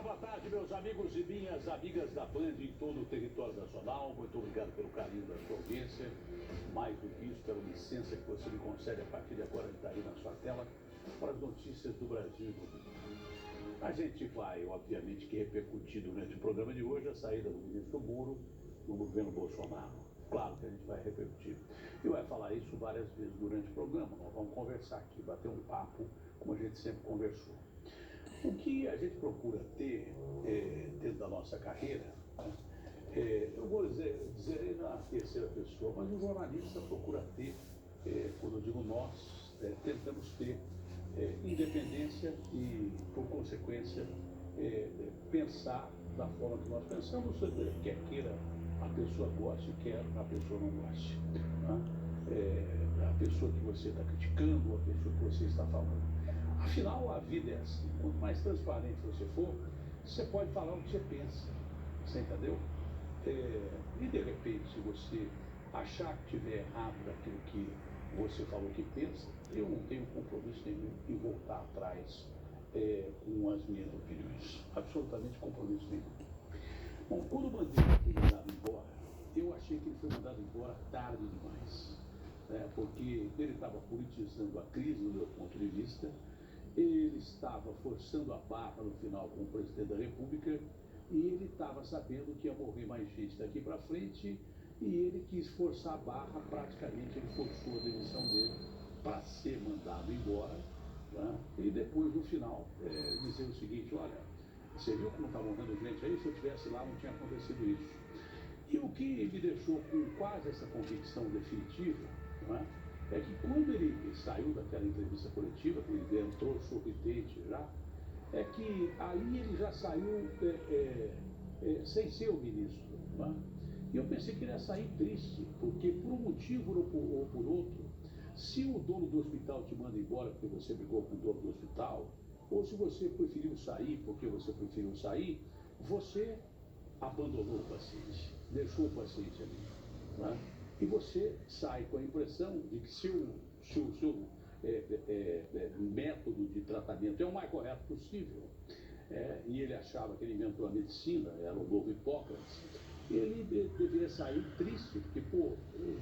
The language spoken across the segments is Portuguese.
Boa tarde, meus amigos e minhas amigas da Band em todo o território nacional. Muito obrigado pelo carinho da sua audiência. Mais do que isso, pela licença que você me concede a partir de agora de estar aí na sua tela para as notícias do Brasil e do mundo. A gente vai, obviamente, que repercutir durante o programa de hoje a saída do ministro Moro no governo Bolsonaro. Claro que a gente vai repercutir. E vai falar isso várias vezes durante o programa. Nós vamos conversar aqui, bater um papo, como a gente sempre conversou. O que a gente procura ter dentro da nossa carreira, eu vou dizer na terceira pessoa, mas o jornalista procura ter, quando eu digo nós, tentamos ter independência e, por consequência, pensar da forma que nós pensamos, quer queira a pessoa goste, quer a pessoa não goste. A pessoa que você está criticando, a pessoa que você está falando. Afinal, a vida é assim. Quanto mais transparente você for, você pode falar o que você pensa. Você entendeu? E de repente, se você achar que estiver errado daquilo que você falou que pensa, eu não tenho compromisso nenhum em voltar atrás com as minhas opiniões. Absolutamente compromisso nenhum. Bom, quando o Bandeira foi mandado embora, eu achei que ele foi mandado embora tarde demais. Porque ele estava politizando a crise, do meu ponto de vista. Ele estava forçando a barra no final com o presidente da República e ele estava sabendo que ia morrer mais gente daqui para frente e ele quis forçar a barra, praticamente ele forçou a demissão dele para ser mandado embora, né? E depois, no final, dizer o seguinte: olha, você viu como está morrendo gente aí? Se eu estivesse lá não tinha acontecido isso. E o que me deixou com quase essa convicção definitiva, né, é que quando ele saiu daquela entrevista coletiva, que ele entrou sorridente já, é que aí ele já saiu sem ser o ministro. Né? E eu pensei que ele ia sair triste, porque por um motivo ou por outro, se o dono do hospital te manda embora porque você brigou com o dono do hospital, ou se você preferiu sair porque você preferiu sair, você abandonou o paciente, deixou o paciente ali. Né? E você sai com a impressão de que seu método de tratamento é o mais correto possível. E ele achava que ele inventou a medicina, era o novo Hipócrates. Ele deveria sair triste, porque,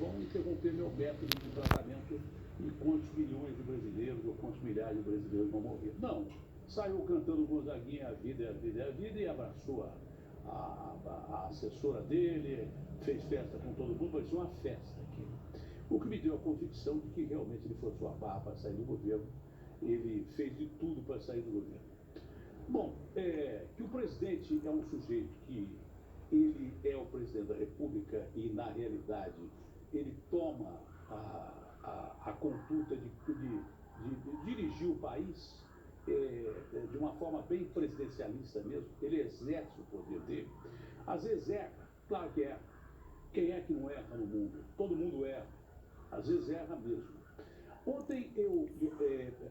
vão interromper meu método de tratamento e quantos milhões de brasileiros ou quantos milhares de brasileiros vão morrer. Não, saiu cantando Gonzaguinha, a vida é a vida é a vida, e abraçou a assessora dele, fez festa com todo mundo, parecia uma festa aqui. O que me deu a convicção de que realmente ele forçou a barra para sair do governo, ele fez de tudo para sair do governo. Bom, que o presidente é um sujeito que ele é o presidente da República e, na realidade, ele toma a conduta de dirigir o país de uma forma bem presidencialista mesmo. Ele exerce o poder dele. Às vezes erra, claro que erra. Quem é que não erra no mundo? Todo mundo erra. Às vezes erra mesmo. Ontem eu,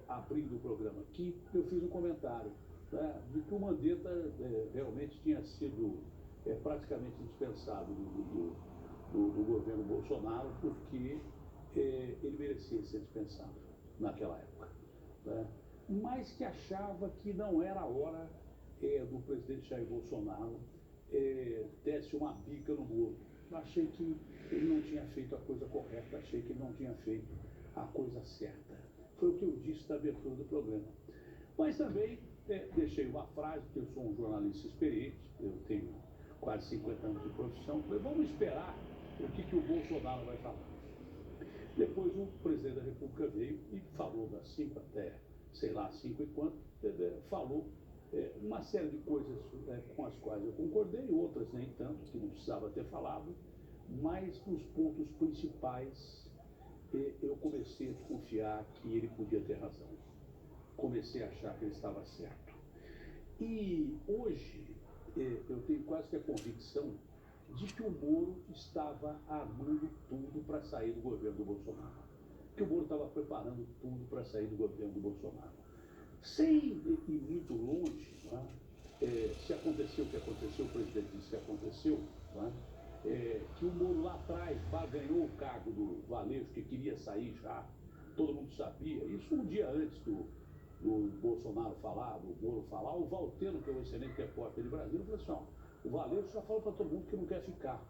abrindo o programa aqui, eu fiz um comentário, né, de que o Mandetta realmente tinha sido praticamente dispensado do governo Bolsonaro, porque ele merecia ser dispensado naquela época. Né? Mas que achava que não era a hora do presidente Jair Bolsonaro desse uma bica no Moro. Achei que ele não tinha feito a coisa correta, achei que ele não tinha feito a coisa certa. Foi o que eu disse na abertura do programa. Mas também deixei uma frase, porque eu sou um jornalista experiente, eu tenho quase 50 anos de profissão, falei, vamos esperar o que o Bolsonaro vai falar. Depois o presidente da República veio e falou das 5 até, sei lá, 5 e quanto, falou uma série de coisas com as quais eu concordei, outras nem tanto, que não precisava ter falado, mas nos pontos principais eu comecei a desconfiar que ele podia ter razão. Comecei a achar que ele estava certo. E hoje eu tenho quase que a convicção de que o Moro estava armando tudo para sair do governo do Bolsonaro. Que o Moro estava preparando tudo para sair do governo do Bolsonaro. Sem ir muito longe, né? Se aconteceu o que aconteceu, o presidente disse que aconteceu, né? Que o Moro lá atrás ganhou o cargo do Valeixo, que queria sair já, todo mundo sabia, isso um dia antes do Bolsonaro falar, do Moro falar, o Valteiro, que é um excelente repórter de Brasília, falou assim, ó, o Valério já falou para todo mundo que não quer ficar.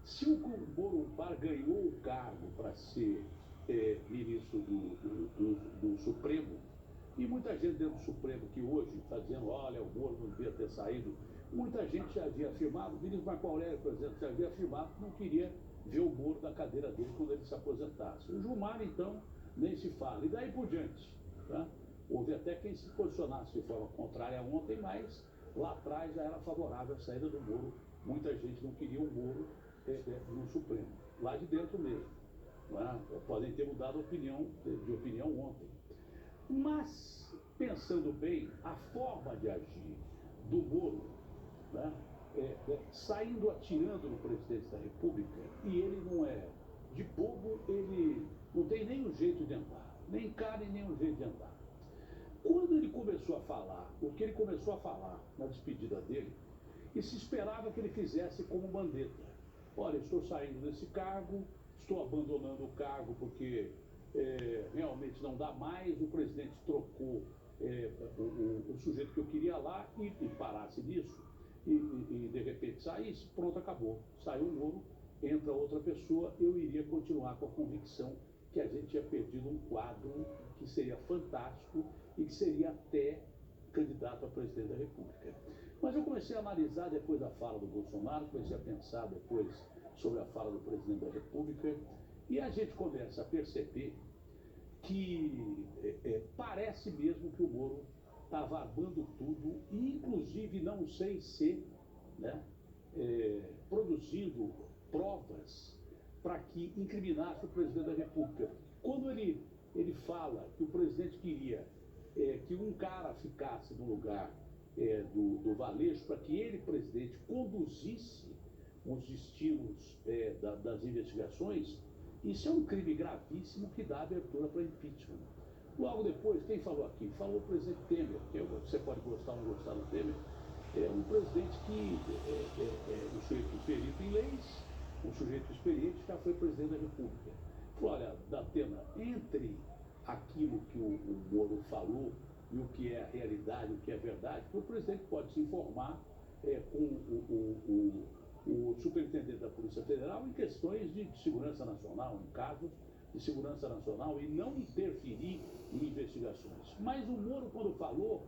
Se o Moro barganhou o cargo para ser ministro do Supremo, e muita gente dentro do Supremo que hoje está dizendo, olha, o Moro não devia ter saído, muita gente já havia afirmado, o ministro Marco Aurélio, por exemplo, já havia afirmado que não queria ver o Moro na cadeira dele quando ele se aposentasse. O Gilmar, então, nem se fala. E daí por diante. Tá? Houve até quem se posicionasse de forma contrária ontem, mas lá atrás já era favorável a saída do Moro. Muita gente não queria o Moro no Supremo. Lá de dentro mesmo. Né? Podem ter mudado de opinião ontem. Mas, pensando bem, a forma de agir do Moro, né, saindo atirando no presidente da República, e ele não é de bobo, ele não tem nem um jeito de andar, nem cara e nem um jeito de andar. Quando ele começou a falar, o que ele começou a falar na despedida dele, e se esperava que ele fizesse como Mandetta. Olha, estou saindo desse cargo, estou abandonando o cargo porque realmente não dá mais, o presidente trocou o sujeito que eu queria lá e parasse nisso, e de repente saísse, pronto, acabou. Saiu o Moro, entra outra pessoa, eu iria continuar com a convicção que a gente tinha perdido um quadro que seria fantástico e que seria até candidato a presidente da República. Mas eu comecei a analisar depois da fala do Bolsonaro, comecei a pensar depois sobre a fala do presidente da República, e a gente começa a perceber que parece mesmo que o Moro estava armando tudo, e inclusive não sei se, né, produzindo provas para que incriminasse o presidente da República. Quando ele fala que o presidente queria que um cara ficasse no lugar do Valeixo para que ele, presidente, conduzisse os destinos das investigações, isso é um crime gravíssimo que dá abertura para impeachment. Logo depois, quem falou aqui? Falou o presidente Temer, que você pode gostar ou não gostar do Temer, é um presidente que um sujeito perito em leis, um sujeito experiente, já foi presidente da República. Falou, olha, Datena, entre aquilo que o Moro falou e o que é a realidade, o que é verdade, o presidente pode se informar com o superintendente da Polícia Federal em questões de segurança nacional, em casos de segurança nacional, e não interferir em investigações. Mas o Moro, quando falou,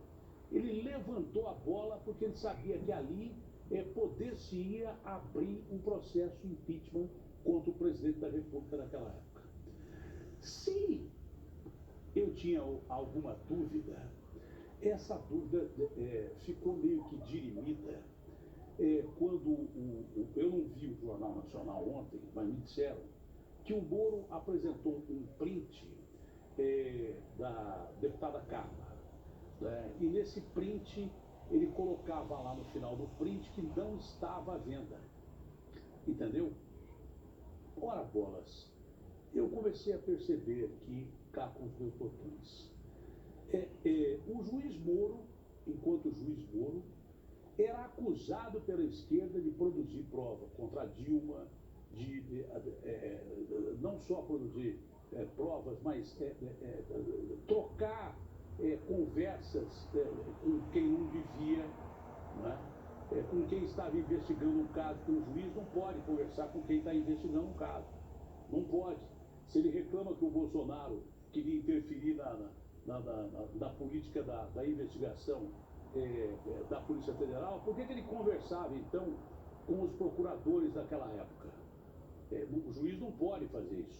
ele levantou a bola porque ele sabia que ali poder-se-ia abrir um processo de impeachment contra o presidente da República naquela época. Se eu tinha alguma dúvida, essa dúvida ficou meio que dirimida quando eu não vi o Jornal Nacional ontem, mas me disseram que o Moro apresentou um print da deputada Carla. E nesse print ele colocava lá no final do print que não estava à venda. Entendeu? Ora bolas, eu comecei a perceber que cá com os meus botões. O juiz Moro, enquanto juiz Moro, era acusado pela esquerda de produzir prova contra a Dilma, de não só produzir provas, mas trocar conversas com quem não devia, né? Com quem estava investigando um caso, que o juiz não pode conversar com quem está investigando um caso. Não pode. Se ele reclama que o Bolsonaro queria interferir na política da investigação da Polícia Federal, por que ele conversava, então, com os procuradores daquela época? O juiz não pode fazer isso.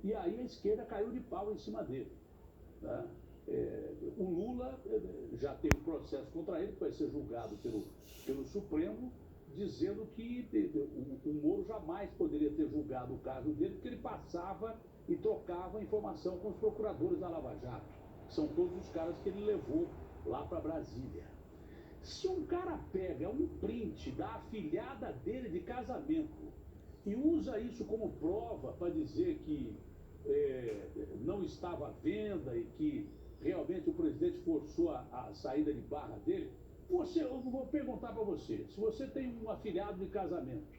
E aí a esquerda caiu de pau em cima dele. Né? O Lula já tem um processo contra ele, que vai ser julgado pelo Supremo, dizendo que o Moro jamais poderia ter julgado o caso dele, porque ele passava e trocava informação com os procuradores da Lava Jato. São todos os caras que ele levou lá para Brasília. Se um cara pega um print da afilhada dele de casamento e usa isso como prova para dizer que não estava à venda e que realmente o presidente forçou a saída de barra dele, eu vou perguntar para você, se você tem um afilhado de casamento,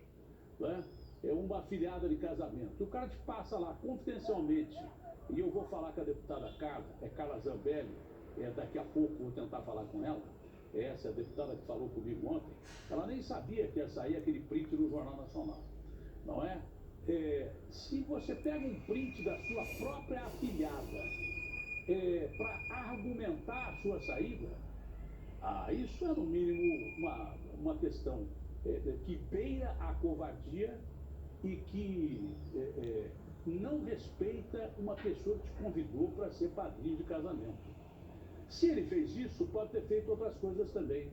né? Uma afilhada de casamento, o cara te passa lá confidencialmente, e eu vou falar com a deputada Carla Zambelli, daqui a pouco vou tentar falar com ela, essa é a deputada que falou comigo ontem, ela nem sabia que ia sair aquele print no Jornal Nacional, não é? Se você pega um print da sua própria afilhada para argumentar a sua saída, isso é no mínimo uma questão que beira a covardia e que não respeita uma pessoa que te convidou para ser padrinho de casamento. Se ele fez isso, pode ter feito outras coisas também.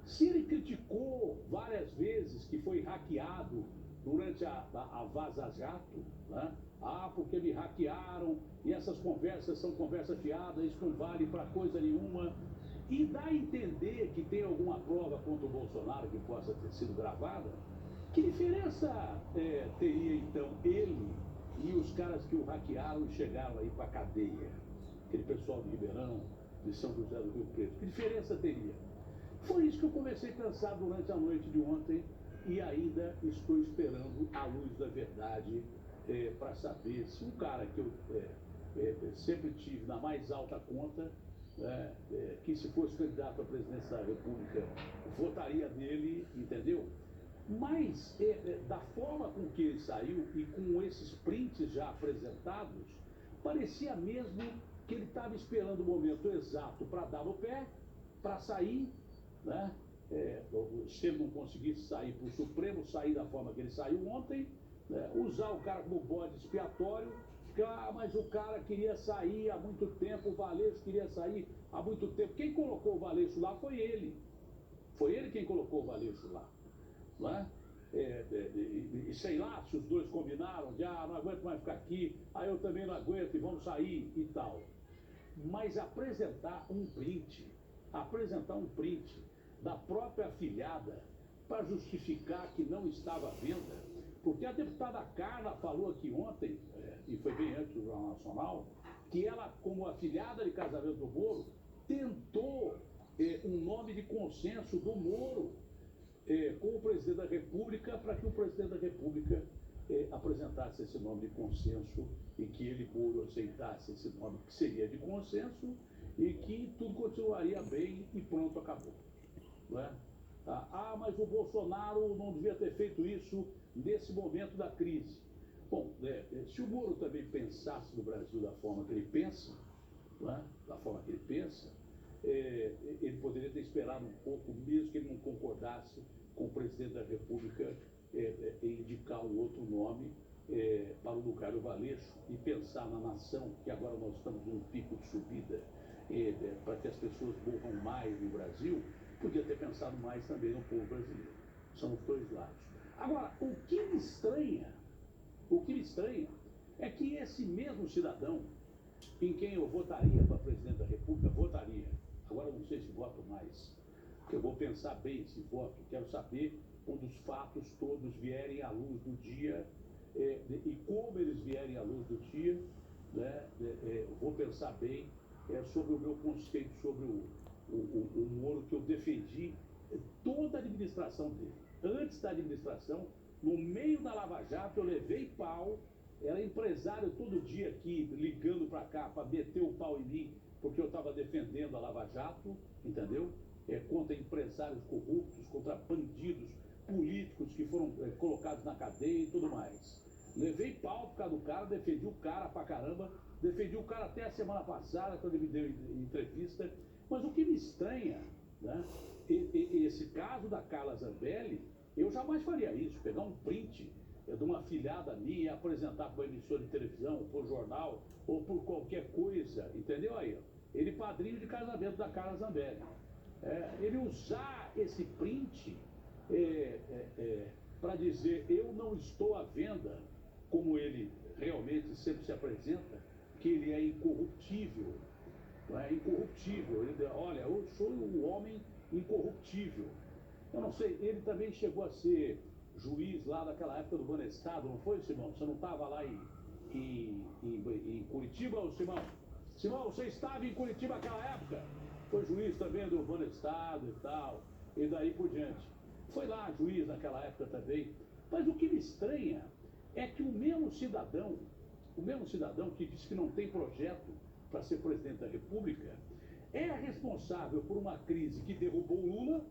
Se ele criticou várias vezes que foi hackeado durante a Vaza Jato, né? Porque me hackearam e essas conversas são conversa fiada, isso não vale para coisa nenhuma. E dá a entender que tem alguma prova contra o Bolsonaro que possa ter sido gravada. Que diferença teria então ele e os caras que o hackearam e chegaram aí para a cadeia? Aquele pessoal de Ribeirão, de São José do Rio Preto. Que diferença teria? Foi isso que eu comecei a pensar durante a noite de ontem e ainda estou esperando a luz da verdade para saber se um cara que eu sempre tive na mais alta conta, que se fosse candidato à presidência da República, votaria nele, entendeu? Mas da forma com que ele saiu e com esses prints já apresentados, parecia mesmo que ele estava esperando o momento exato para dar no pé, para sair, né? Se ele não conseguisse sair para o Supremo, sair da forma que ele saiu ontem, usar o cara como bode expiatório, mas o cara queria sair há muito tempo, o Valeixo queria sair há muito tempo. Quem colocou o Valeixo lá foi ele. Foi ele quem colocou o Valeixo lá. Né? E sei lá se os dois combinaram, de não aguento mais ficar aqui, eu também não aguento e vamos sair e tal. Mas apresentar um print da própria afilhada para justificar que não estava à venda, porque a deputada Carla falou aqui ontem, e foi bem antes do Jornal Nacional, que ela, como afilhada de casamento do Moro, tentou um nome de consenso do Moro com o presidente da República, para que o presidente da República apresentasse esse nome de consenso e que ele, Moro, aceitasse esse nome que seria de consenso e que tudo continuaria bem e pronto, acabou. Não é? Mas o Bolsonaro não devia ter feito isso nesse momento da crise. Bom, se o Moro também pensasse no Brasil da forma que ele pensa, não é? Da forma que ele pensa, ele poderia ter esperado um pouco, mesmo que ele não concordasse com o presidente da República em indicar um outro nome para o lugar do Valeixo e pensar na nação, que agora nós estamos num pico de subida, para que as pessoas morram mais no Brasil, podia ter pensado mais também no povo brasileiro. São os dois lados. Agora, o que me estranha é que esse mesmo cidadão em quem eu votaria para presidente da República, agora eu não sei se voto mais, porque eu vou pensar bem se voto, quero saber quando os fatos todos vierem à luz do dia e como eles vierem à luz do dia, né? Eu vou pensar bem sobre o meu conceito sobre o Moro, que eu defendi toda a administração dele. Antes da administração, no meio da Lava Jato, eu levei pau, era empresário todo dia aqui, ligando para cá, para meter o pau em mim, porque eu estava defendendo a Lava Jato, entendeu? Contra empresários corruptos, contra bandidos políticos que foram colocados na cadeia e tudo mais. Levei pau por causa do cara, defendi o cara pra caramba, defendi o cara até a semana passada, quando ele me deu entrevista. Mas o que me estranha, né? Esse caso da Carla Zambelli, eu jamais faria isso, pegar um print de uma afilhada minha e apresentar para uma emissora de televisão, ou por jornal, ou por qualquer coisa, entendeu aí? Ele padrinho de casamento da Carla Zambelli. Ele usar esse print para dizer eu não estou à venda, como ele realmente sempre se apresenta, que ele é incorruptível. Incorruptível. Ele diz, olha, eu sou um homem incorruptível. Eu não sei, ele também chegou a ser juiz lá daquela época do Banestado, não foi, Simão? Você não estava lá em Curitiba, ou Simão? Simão, você estava em Curitiba naquela época? Foi juiz também do Banestado e tal, e daí por diante. Foi lá juiz naquela época também. Mas o que me estranha é que o mesmo cidadão que disse que não tem projeto para ser presidente da República, é responsável por uma crise que derrubou o Lula,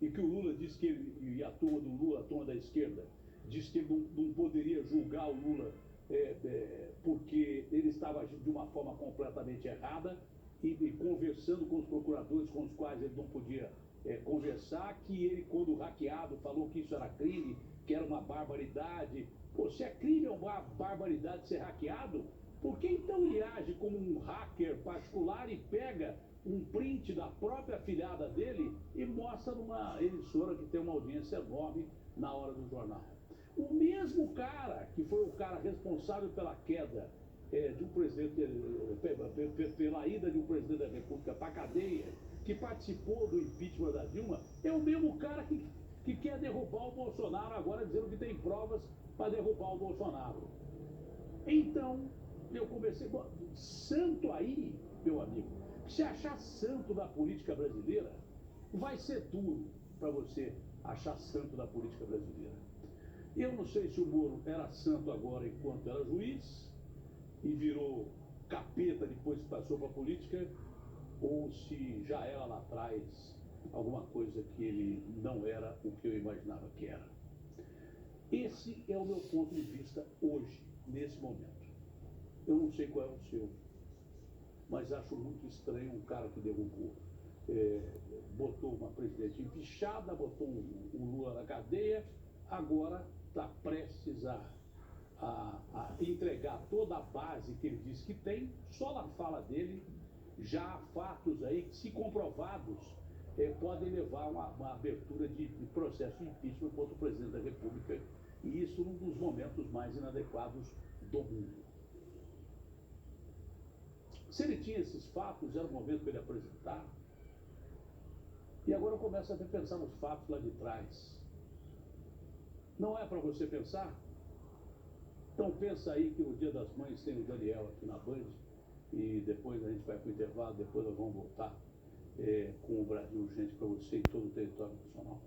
e que o Lula disse que ele, e a turma do Lula, a turma da esquerda, disse que ele não poderia julgar o Lula porque ele estava agindo de uma forma completamente errada e conversando com os procuradores com os quais ele não podia conversar, que ele, quando hackeado, falou que isso era crime, que era uma barbaridade. Pô, se é crime ou uma barbaridade ser hackeado, por que então ele age como um hacker particular e pega um print da própria afilhada dele e mostra numa emissora que tem uma audiência enorme na hora do jornal? O mesmo cara que foi o cara responsável pela queda de um presidente, pela ida de um presidente da República para a cadeia, que participou do impeachment da Dilma, é o mesmo cara que quer derrubar o Bolsonaro agora, dizendo que tem provas para derrubar o Bolsonaro. Então, eu comecei, santo aí, meu amigo, se achar santo da política brasileira, vai ser duro para você achar santo da política brasileira. Eu não sei se o Moro era santo agora enquanto era juiz e virou capeta depois que passou para a política, ou se já era lá atrás alguma coisa que ele não era o que eu imaginava que era. Esse é o meu ponto de vista hoje, nesse momento. Eu não sei qual é o seu, mas acho muito estranho um cara que derrubou, botou uma presidente empichada, botou um Lula na cadeia, agora está prestes a entregar toda a base que ele diz que tem. Só na fala dele já há fatos aí que, se comprovados, podem levar a uma abertura de processo de impeachment contra o presidente da República, e isso num dos momentos mais inadequados do mundo. Se ele tinha esses fatos, era o momento para ele apresentar. E agora eu começo a pensar nos fatos lá de trás. Não é para você pensar? Então pensa aí que no Dia das Mães tem o Daniel aqui na Band, e depois a gente vai para o intervalo, depois nós vamos voltar com o Brasil Urgente para você em todo o território nacional.